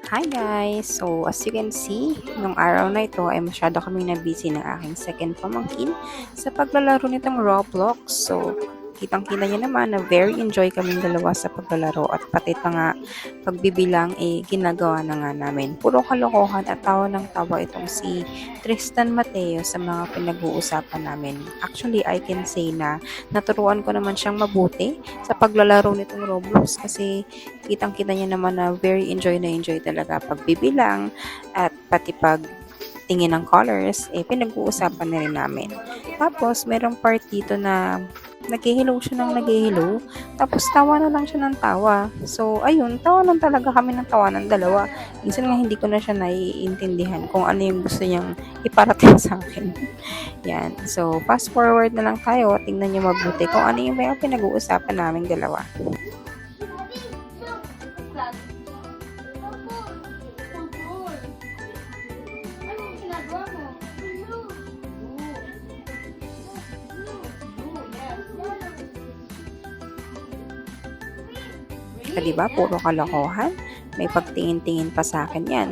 Hi guys! So, as you can see, nung araw na ito ay masyado kaming na-busy ng aking second pamangkin sa paglalaro nitong Roblox. So, kitang-kita niyo naman na very enjoy kaming dalawa sa paglalaro at pati pa nga pagbibilang ginagawa na nga namin. Puro kalokohan at tawa ng tawa itong si Tristan Mateo sa mga pinag-uusapan namin. Actually, I can say na naturuan ko naman siyang mabuti sa paglalaro nitong Roblox kasi kitang-kita niya naman na very enjoy na enjoy talaga pagbibilang at pati pag tingin ng colors, pinag-uusapan na rin namin. Tapos, merong part dito na nag-hello siya ng nag-hello, tapos tawa na lang siya ng tawa. So, ayun, tawa lang talaga kami ng tawa ng dalawa. Minsan nga hindi ko na siya naiintindihan kung ano yung gusto niyang iparating sa akin. Yan. So, fast forward na lang tayo at tingnan niyo mabuti kung ano yung mga pinag-uusapan namin dalawa. Diba? Puro kalokohan. May pagtingin-tingin pa sa akin yan.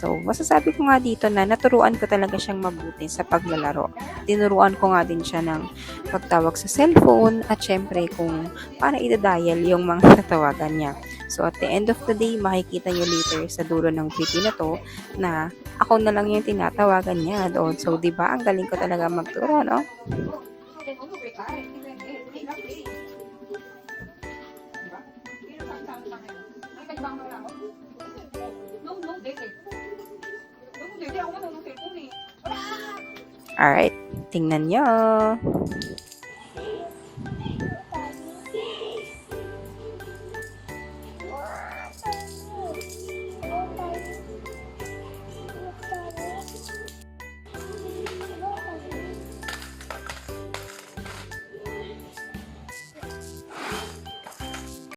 So, masasabi ko nga dito na naturuan ko talaga siyang mabuti sa paglalaro. Tinuruan ko nga din siya ng pagtawag sa cellphone at syempre kung paano i-dial yung mga tatawagan niya. So, at the end of the day, makikita niyo later sa dulo ng video na to na ako na lang yung tinatawagan niya doon. So, diba? Ang galing ko talaga magturo, no? Alright, tingnan nyo.